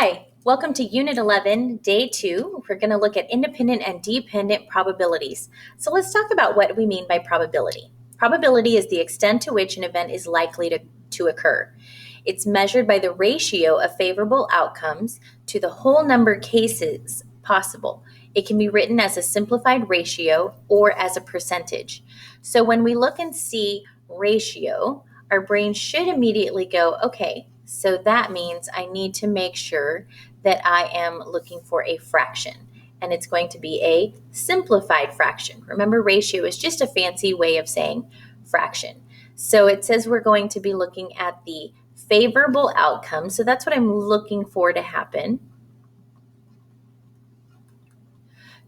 Hi, welcome to Unit 11, Day 2. We're going to look at independent and dependent probabilities. So let's talk about what we mean by probability. Probability is the extent to which an event is likely to occur. It's measured by the ratio of favorable outcomes to the whole number of cases possible. It can be written as a simplified ratio or as a percentage. So when we look and see ratio, our brain should immediately go, okay, so that means I need to make sure that I am looking for a fraction, and it's going to be a simplified fraction. Remember, ratio is just a fancy way of saying fraction. So it says we're going to be looking at the favorable outcome. So that's what I'm looking for to happen.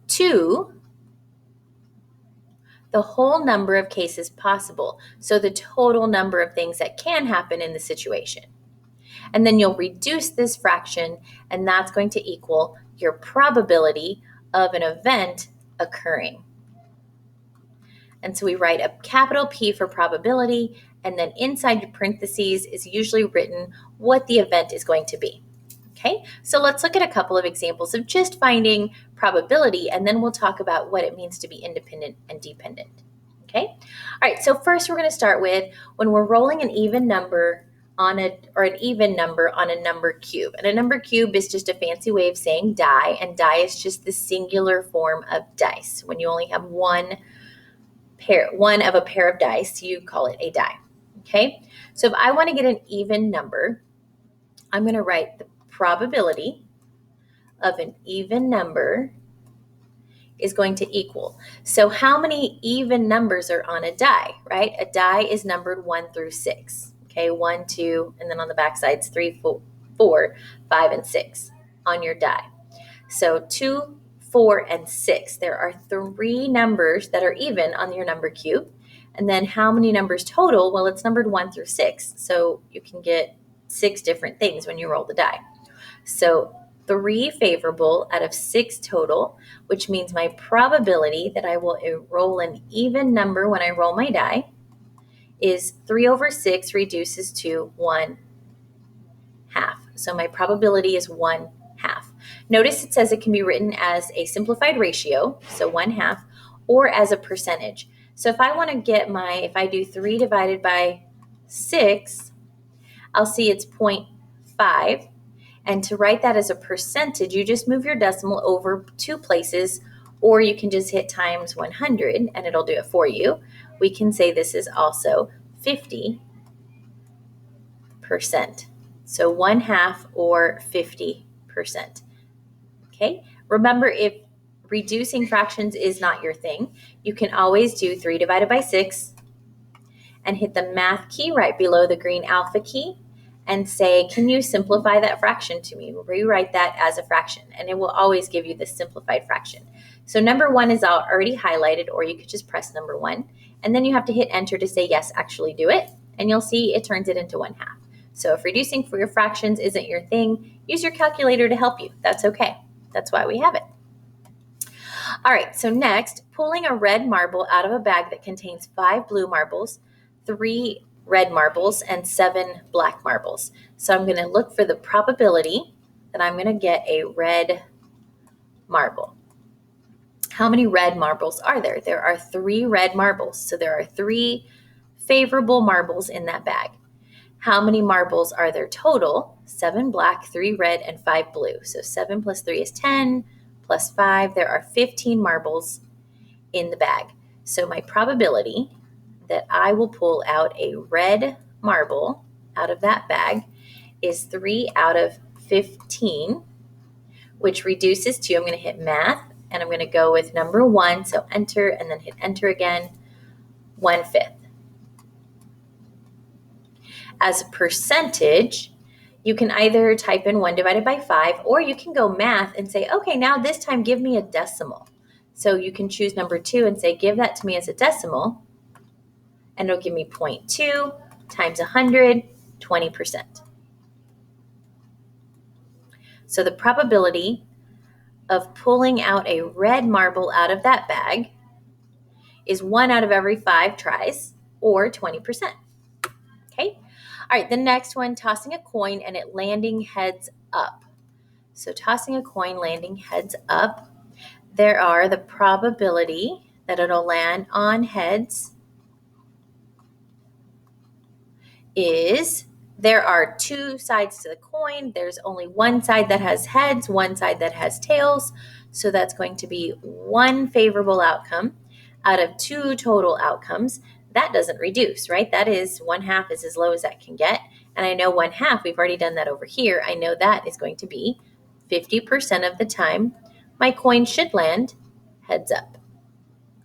To the whole number of cases possible. So the total number of things that can happen in the situation. And then you'll reduce this fraction, and that's going to equal your probability of an event occurring. And so we write a capital P for probability, and then inside your parentheses is usually written what the event is going to be. Okay, so let's look at a couple of examples of just finding probability, and then we'll talk about what it means to be independent and dependent. Okay, all right, so first we're going to start with when we're rolling an even number on an even number on a number cube. And a number cube is just a fancy way of saying die, and die is just the singular form of dice. When you only have one of a pair of dice, you call it a die. Okay, so if I want to get an even number, I'm going to write the probability of an even number is going to equal. So how many even numbers are on a die, right? A die is numbered 1 through 6. Okay, 1, 2, and then on the back sides, 3, 4, 5, and 6 on your die. So 2, 4, and 6. There are 3 numbers that are even on your number cube. And then how many numbers total? Well, it's numbered 1 through 6. So you can get 6 different things when you roll the die. So 3 favorable out of 6 total, which means my probability that I will roll an even number when I roll my die is 3 over 6 reduces to 1/2. So my probability is 1/2. Notice it says it can be written as a simplified ratio, so 1/2, or as a percentage. So if I want to get if I do 3 divided by 6, I'll see it's 0.5. And to write that as a percentage, you just move your decimal over 2 places, or you can just hit times 100 and it'll do it for you. We can say this is also 50%. So 1/2 or 50%. Okay, remember, if reducing fractions is not your thing, you can always do 3 divided by 6 and hit the math key right below the green alpha key and say, can you simplify that fraction to me? Rewrite that as a fraction, and it will always give you the simplified fraction. So number 1 is already highlighted, or you could just press number 1, and then you have to hit enter to say, yes, actually do it, and you'll see it turns it into 1/2. So if reducing for your fractions isn't your thing, use your calculator to help you. That's okay. That's why we have it. All right, so next, pulling a red marble out of a bag that contains 5 blue marbles, 3 red marbles, and 7 black marbles. So I'm going to look for the probability that I'm going to get a red marble. How many red marbles are there? There are 3 red marbles. So there are 3 favorable marbles in that bag. How many marbles are there total? 7 black, 3 red, and 5 blue. So 7 plus 3 is 10, plus 5. There are 15 marbles in the bag. So my probability that I will pull out a red marble out of that bag is 3 out of 15, which reduces to, I'm going to hit math, and I'm going to go with number 1, so enter, and then hit enter again, 1/5. As a percentage, you can either type in 1 divided by 5, or you can go math and say, okay, now this time give me a decimal. So you can choose number 2 and say, give that to me as a decimal, and it'll give me 0.2 times 100, 20%. So the probability of pulling out a red marble out of that bag is 1 out of every 5 tries, or 20%. Okay? All right, the next one, tossing a coin and it landing heads up. So tossing a coin landing heads up, there are the probability that it'll land on heads is there are two sides to the coin. There's only one side that has heads, one side that has tails. So that's going to be one favorable outcome out of two total outcomes. That doesn't reduce, right? That is 1/2 is as low as that can get. And I know 1/2, we've already done that over here. I know that is going to be 50% of the time my coin should land heads up.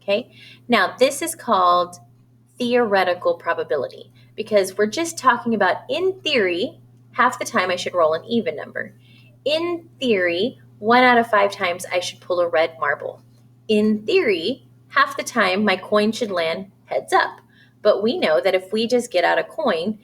Okay. Now this is called theoretical probability because we're just talking about, in theory, half the time I should roll an even number. In theory, 1 out of 5 times I should pull a red marble. In theory, half the time my coin should land heads up. But we know that if we just get out a coin,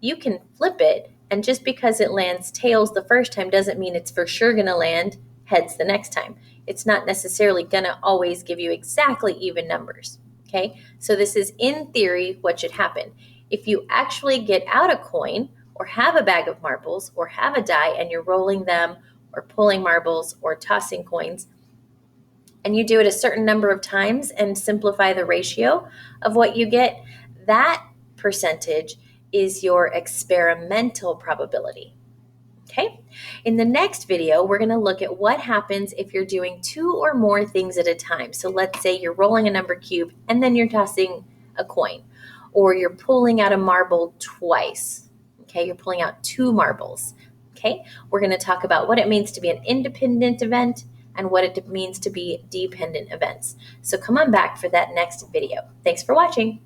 you can flip it, and just because it lands tails the first time doesn't mean it's for sure going to land heads the next time. It's not necessarily going to always give you exactly even numbers. Okay, so this is in theory what should happen. If you actually get out a coin or have a bag of marbles or have a die and you're rolling them or pulling marbles or tossing coins, and you do it a certain number of times and simplify the ratio of what you get, that percentage is your experimental probability. Okay, in the next video, we're going to look at what happens if you're doing 2 or more things at a time. So let's say you're rolling a number cube and then you're tossing a coin, or you're pulling out a marble twice. Okay, you're pulling out 2 marbles. Okay, we're going to talk about what it means to be an independent event and what it means to be dependent events. So come on back for that next video. Thanks for watching.